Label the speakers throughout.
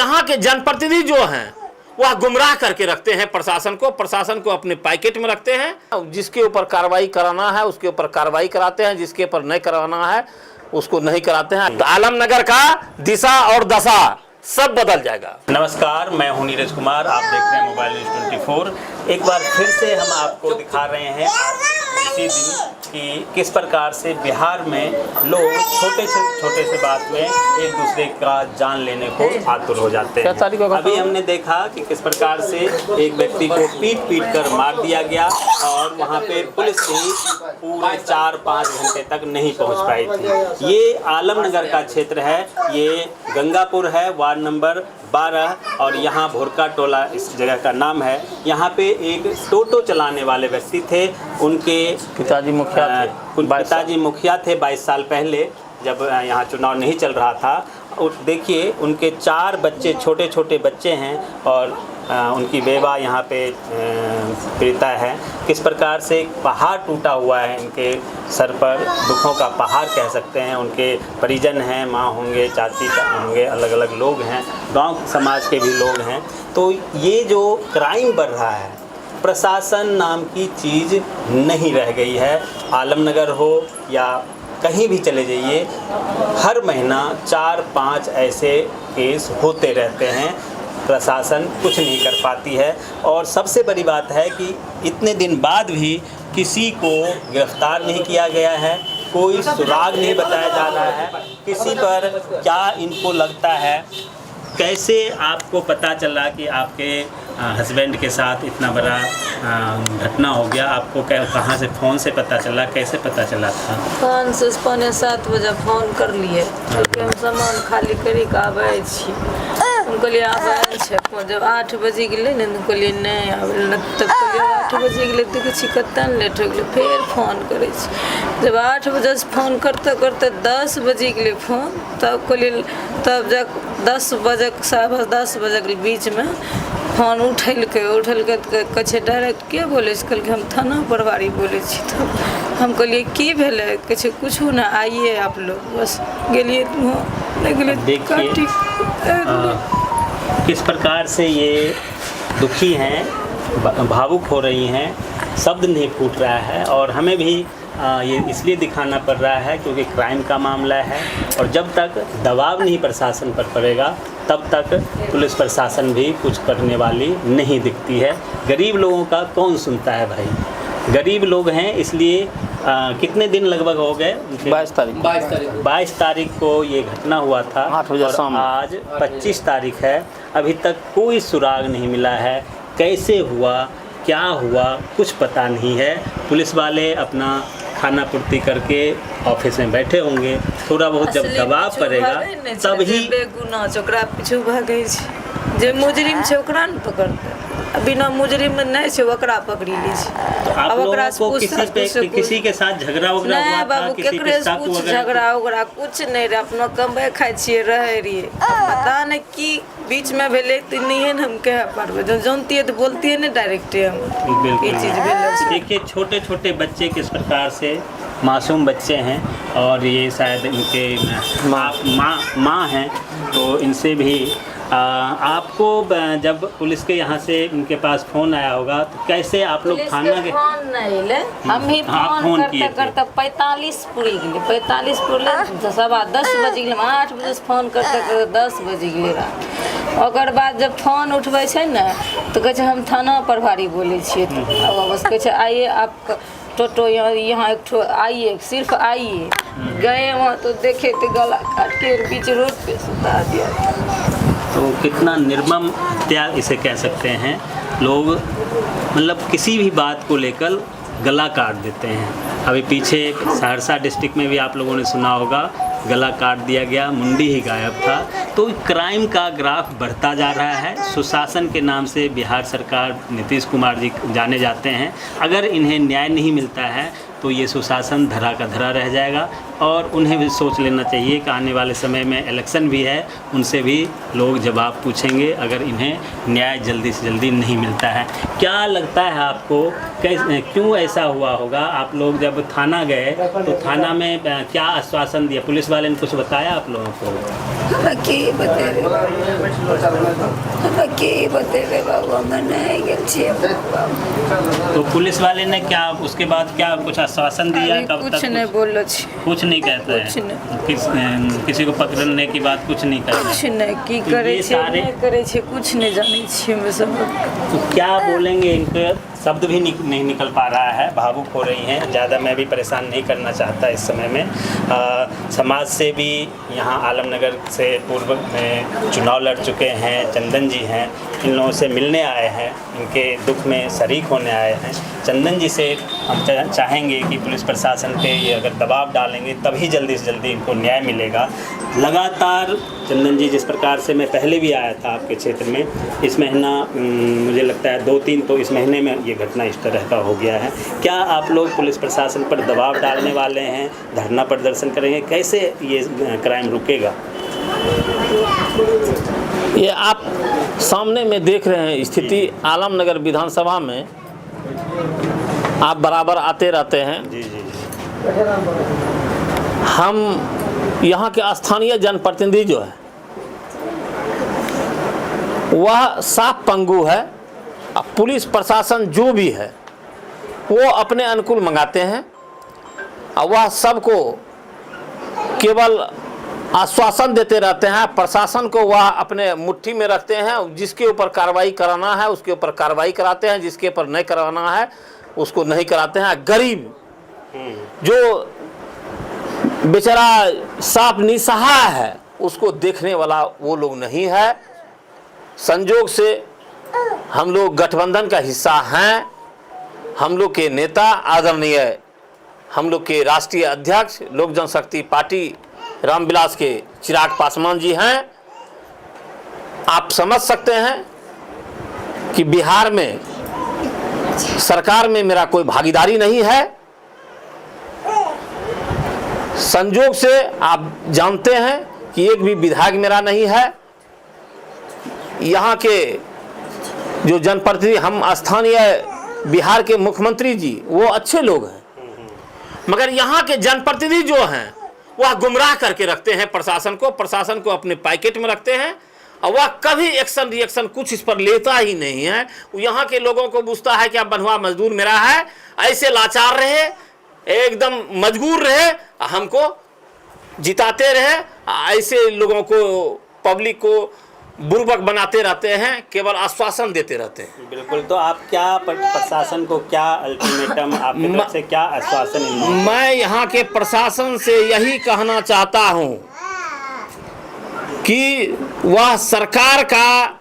Speaker 1: यहाँ के जनप्रतिनिधि जो हैं वह गुमराह करके रखते हैं प्रशासन को अपने पैकेट में रखते हैं। जिसके ऊपर कार्रवाई कराना है उसके ऊपर कार्रवाई कराते हैं, जिसके ऊपर नहीं कराना है उसको नहीं कराते हैं। तो आलमनगर का दिशा और दशा सब बदल जाएगा।
Speaker 2: नमस्कार, मैं हूं नीरज कुमार, आप देख रहे हैं मोबाइल न्यूज़ 24। एक बार फिर से हम आपको दिखा रहे हैं इसी दिन कि किस प्रकार से बिहार में लोग छोटे से बात में एक दूसरे का जान लेने को आतुर हो जाते हैं। अभी हमने देखा कि किस प्रकार से एक व्यक्ति को पीट कर मार दिया गया और वहाँ पे पुलिस भी पूरे 4-5 घंटे तक नहीं पहुँच पाई थी। ये आलमनगर का क्षेत्र है, ये गंगापुर है, वार्ड नंबर 12 और यहाँ भोरका टोला इस जगह का नाम है। यहाँ पे एक टोटो चलाने वाले व्यक्ति थे, उनके पिताजी मुखिया थे 22 साल पहले जब यहाँ चुनाव नहीं चल रहा था। और देखिए उनके 4 बच्चे छोटे बच्चे हैं और उनकी बेवा यहाँ पे पीड़िता है। किस प्रकार से एक पहाड़ टूटा हुआ है इनके सर पर, दुखों का पहाड़ कह सकते हैं। उनके परिजन हैं, माँ होंगे, चाची होंगे, अलग अलग लोग हैं, गांव समाज के भी लोग हैं। तो ये जो क्राइम बढ़ रहा है, प्रशासन नाम की चीज़ नहीं रह गई है। आलमनगर हो या कहीं भी चले जाइए, हर महीना 4-5 ऐसे केस होते रहते हैं। प्रशासन कुछ नहीं कर पाती है और सबसे बड़ी बात है कि इतने दिन बाद भी किसी को गिरफ्तार नहीं किया गया है, कोई सुराग नहीं बताया जा रहा है। किसी पर क्या इनको लगता है, कैसे आपको पता चला कि आपके हस्बैंड के साथ इतना बड़ा घटना हो गया? आपको कहाँ से फ़ोन से पता चला, कैसे पता चला था?
Speaker 3: फोन से 6:45 बजे फ़ोन कर लिए कि हम सामान खाली करी के आबै छी। हम कहलिए आबै छै। जब 8 बजे गेलै ने तो कहलिए नहीं आबै, तब कहलिए 8 बजे गेलै देखै छी कते लेट हो गेलै, फेर फोन करै छी। जब 8 बजे से फोन करते 10 बजे गेलै फोन, तब कहलिए, तब जब 10 बजे 10:15 बजे के बीच में फोन उठेलकै तो कहै छै डायरेक्ट के बोलै छै? कहलकै हम थाना प्रभारी बोलै छी। तब हम कहलिए की भेलै? कहै छै कुछ ना, आइए आप लोग। बस गेलिए नहीं गेलिए।
Speaker 2: देखिए किस प्रकार से ये दुखी हैं, भावुक हो रही हैं, शब्द नहीं फूट रहा है। और हमें भी ये इसलिए दिखाना पड़ रहा है क्योंकि क्राइम का मामला है और जब तक दबाव नहीं प्रशासन पर पड़ेगा तब तक पुलिस प्रशासन भी कुछ करने वाली नहीं दिखती है। गरीब लोगों का कौन सुनता है भाई? गरीब लोग हैं, इसलिए कितने दिन लगभग हो गए? 22 तारीख को ये घटना हुआ था और आज 25 तारीख है। अभी तक कोई सुराग नहीं मिला है। कैसे हुआ, क्या हुआ, कुछ पता नहीं है। पुलिस वाले अपना खाना पूर्ति करके ऑफिस में बैठे होंगे, थोड़ा बहुत जब दबाव पड़ेगा तब ही
Speaker 3: बेगुनाह छै ओकरा पीछू भागै छै। जे मुजरिम छै ओकरा न पकड़तै, बिना मुजरिम नहीं छै ओकरा पकड़ी लै छै।
Speaker 2: तो आप लोगों को किसी के साथ झगड़ा हुआ था?
Speaker 3: बाबू केकरे से कुछ झगड़ा उगड़ा कुछ नहीं रहे, अपना कमाई खाई छिए रहे रहिए। पता नहीं की बीच में भेले तो नहीं है, हम कह पारबे। जो जानती है तो बोलती है ना डायरेक्ट हम ये चीज भेले।
Speaker 2: देखिए छोटे बच्चे किस प्रकार से मासूम बच्चे हैं और ये शायद इनके माँ हैं, तो इनसे भी आपको जब पुलिस के यहाँ से उनके पास फ़ोन आया होगा तो कैसे आप लोग थाना के?
Speaker 3: फोन नहीं ले, हम ही फोन करते 45 पूरी गेले, 45 पूरे 10 बजे गेले, 8 बजे से फोन करते 10 बजे गेले रात। ओकर बाद जब फोन उठबै छै ने तो कहै छै हम थाना प्रभारी बोलै छियै। बस कहै छै आइए आप टोटो यहाँ एक ठो आइए, सिर्फ आइए। गए वहाँ तो देखे तो गला काट के बीच रोड पे सुता दिया।
Speaker 2: तो कितना निर्मम हत्या इसे कह सकते हैं। लोग मतलब किसी भी बात को लेकर गला काट देते हैं। अभी पीछे सहरसा डिस्ट्रिक्ट में भी आप लोगों ने सुना होगा, गला काट दिया गया, मुंडी ही गायब था। तो क्राइम का ग्राफ बढ़ता जा रहा है। सुशासन के नाम से बिहार सरकार, नीतीश कुमार जी जाने जाते हैं। अगर इन्हें न्याय नहीं मिलता है तो ये सुशासन धरा का धरा रह जाएगा। और उन्हें भी सोच लेना चाहिए कि आने वाले समय में इलेक्शन भी है, उनसे भी लोग जवाब पूछेंगे अगर इन्हें न्याय जल्दी से जल्दी नहीं मिलता है। क्या लगता है आपको क्यों ऐसा हुआ होगा? आप लोग जब थाना गए तो थाना में क्या आश्वासन दिया? पुलिस वाले ने कुछ बताया आप लोगों को? तो पुलिस वाले ने क्या उसके बाद क्या कुछ आश्वासन दिया? कब
Speaker 3: कुछ
Speaker 2: तक
Speaker 3: नहीं बोलो,
Speaker 2: कुछ नहीं कहते हैं? किसी को पकड़ने की बात कुछ नहीं कहते?
Speaker 3: कुछ नहीं की
Speaker 2: तो
Speaker 3: करे
Speaker 2: ये
Speaker 3: छे,
Speaker 2: सारे-
Speaker 3: नहीं करे छे, कुछ नहीं जानी छे मैं सब।
Speaker 2: तो क्या बोलेंगे? इनके शब्द भी नहीं निकल पा रहा है, भावुक हो रही हैं। ज़्यादा मैं भी परेशान नहीं करना चाहता इस समय में। समाज से भी यहाँ आलमनगर से पूर्व में चुनाव लड़ चुके हैं चंदन जी हैं, इन लोगों से मिलने आए हैं, इनके दुख में शरीक होने आए हैं। चंदन जी से हम चाहेंगे कि पुलिस प्रशासन पे ये अगर दबाव डालेंगे तभी जल्दी से जल्दी इनको न्याय मिलेगा। लगातार चंदन जी, जिस प्रकार से मैं पहले भी आया था आपके क्षेत्र में, इस महीना मुझे लगता है 2-3 तो इस महीने में ये घटना इस तरह का हो गया है। क्या आप लोग पुलिस प्रशासन पर दबाव डालने वाले हैं, धरना प्रदर्शन करेंगे? कैसे ये क्राइम रुकेगा?
Speaker 1: ये आप सामने में देख रहे हैं स्थिति आलमनगर विधानसभा में, आप बराबर आते रहते हैं।
Speaker 2: जी जी
Speaker 1: हम यहाँ के स्थानीय जनप्रतिनिधि जो है वह साफ पंगु है। अब पुलिस प्रशासन जो भी है वो अपने अनुकूल मंगाते हैं और वह सबको केवल आश्वासन देते रहते हैं। प्रशासन को वह अपने मुट्ठी में रखते हैं, जिसके ऊपर कार्रवाई कराना है उसके ऊपर कार्रवाई कराते हैं, जिसके ऊपर नहीं कराना है उसको नहीं कराते हैं। गरीब जो बेचारा साफ निसहाय है उसको देखने वाला वो लोग नहीं है। संजोग से हम लोग गठबंधन का हिस्सा हैं। हम लोग के नेता आदरणीय हम लोग के राष्ट्रीय अध्यक्ष लोक जनशक्ति पार्टी रामविलास के चिराग पासवान जी हैं। आप समझ सकते हैं कि बिहार में सरकार में मेरा कोई भागीदारी नहीं है। संजोग से आप जानते हैं कि एक भी विधायक मेरा नहीं है। यहाँ के जो जनप्रतिनिधि, हम स्थानीय बिहार के मुख्यमंत्री जी वो अच्छे लोग हैं, मगर यहाँ के जनप्रतिनिधि जो हैं वह गुमराह करके रखते हैं प्रशासन को अपने पैकेट में रखते हैं और वह कभी एक्शन रिएक्शन कुछ इस पर लेता ही नहीं है। यहाँ के लोगों को पूछता है कि अब बंधुआ मजदूर मेरा है, ऐसे लाचार रहे, एकदम मजबूर रहे, हमको जिताते रहे, ऐसे लोगों को पब्लिक को बुर्बक बनाते रहते हैं, केवल आश्वासन देते रहते हैं।
Speaker 2: बिल्कुल। तो आप क्या प्रशासन को क्या अल्टीमेटम आपकी तरफ से क्या आश्वासन?
Speaker 1: मैं यहाँ के प्रशासन से यही कहना चाहता हूँ कि वह सरकार का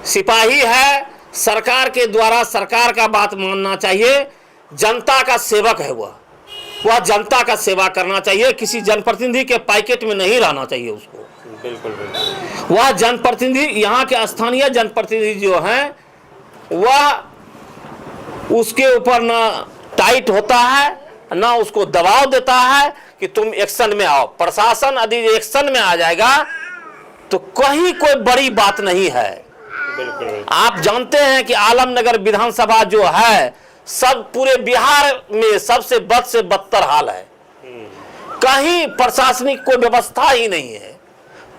Speaker 1: सिपाही है, सरकार के द्वारा सरकार का बात मानना चाहिए। जनता का सेवक है वह जनता का सेवा करना चाहिए, किसी जनप्रतिनिधि के पैकेट में नहीं रहना चाहिए उसको।
Speaker 2: बिल्कुल बिल्कुल।
Speaker 1: वह जनप्रतिनिधि, यहाँ के स्थानीय जनप्रतिनिधि जो हैं वह उसके ऊपर ना टाइट होता है ना उसको दबाव देता है कि तुम एक्शन में आओ। प्रशासन यदि एक्शन में आ जाएगा तो कहीं कोई बड़ी बात नहीं है।
Speaker 2: बिल्कुल।
Speaker 1: आप जानते हैं कि आलमनगर विधानसभा जो है सब पूरे बिहार में सबसे बद से बदतर हाल है। कहीं प्रशासनिक कोई व्यवस्था ही नहीं है।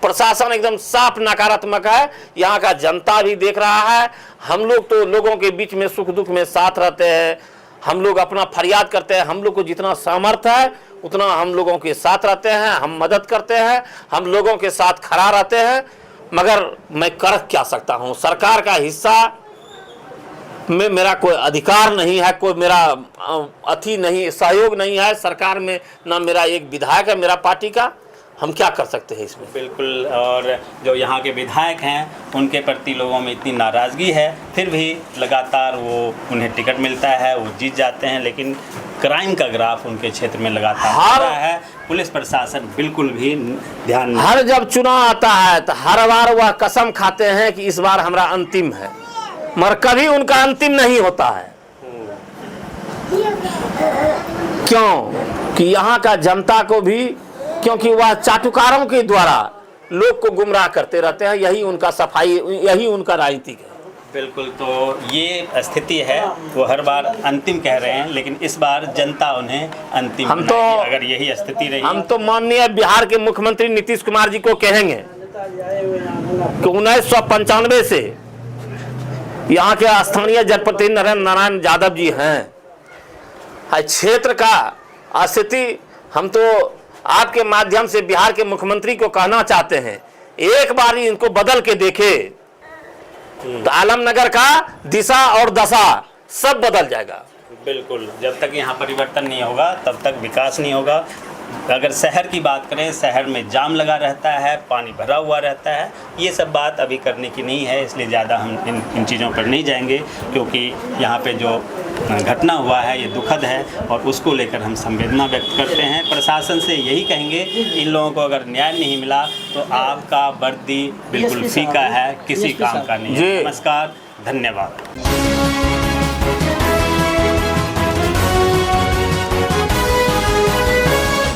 Speaker 1: प्रशासन एकदम साफ नकारात्मक है। यहाँ का जनता भी देख रहा है। हम लोग तो लोगों के बीच में सुख दुख में साथ रहते हैं, हम लोग अपना फरियाद करते हैं। हम लोग को जितना सामर्थ्य है उतना हम लोगों के साथ रहते हैं, हम मदद करते हैं, हम लोगों के साथ खड़ा रहते हैं। मगर मैं कर क्या सकता हूँ? सरकार का हिस्सा में मेरा कोई अधिकार नहीं है, कोई मेरा अथी नहीं, सहयोग नहीं है सरकार में, ना मेरा एक विधायक है मेरा पार्टी का। हम क्या कर सकते हैं इसमें?
Speaker 2: बिल्कुल। और जो यहाँ के विधायक हैं उनके प्रति लोगों में इतनी नाराज़गी है, फिर भी लगातार वो उन्हें टिकट मिलता है, वो जीत जाते हैं, लेकिन क्राइम का ग्राफ उनके क्षेत्र में लगातार बढ़ रहा है। पुलिस प्रशासन बिल्कुल भी ध्यान नहीं।
Speaker 1: हर जब चुनाव आता है तो हर बार वह कसम खाते हैं कि इस बार हमारा अंतिम है, मगर कभी उनका अंतिम नहीं होता है। क्यों? कि यहाँ का जनता को भी, क्योंकि वह चाटुकारों के द्वारा लोग को गुमराह करते रहते हैं, यही उनका सफाई, यही उनका राजनीतिक है।
Speaker 2: बिल्कुल, तो ये स्थिति है। वो हर बार अंतिम कह रहे हैं, लेकिन इस बार जनता उन्हें अंतिम
Speaker 1: हम तो
Speaker 2: बनाएगी, अगर यही स्थिति रही।
Speaker 1: हम तो माननीय बिहार के मुख्यमंत्री नीतीश कुमार जी को कहेंगे कि 1995 से यहाँ के स्थानीय जनप्रतिनिधि नरेंद्र नारायण यादव जी हैं। क्षेत्र का स्थिति हम तो आपके माध्यम से बिहार के मुख्यमंत्री को कहना चाहते हैं, एक बार इनको बदल के देखे तो आलमनगर का दिशा और दशा सब बदल जाएगा।
Speaker 2: बिल्कुल, जब तक यहाँ परिवर्तन नहीं होगा तब तक विकास नहीं होगा। अगर शहर की बात करें, शहर में जाम लगा रहता है, पानी भरा हुआ रहता है, ये सब बात अभी करने की नहीं है, इसलिए ज़्यादा हम इन चीज़ों पर नहीं जाएंगे, क्योंकि यहाँ पे जो घटना हुआ है ये दुखद है और उसको लेकर हम संवेदना व्यक्त करते हैं। प्रशासन से यही कहेंगे, इन लोगों को अगर न्याय नहीं मिला तो आपका वर्दी बिल्कुल फीका है, किसी काम का नहीं है। नमस्कार, धन्यवाद।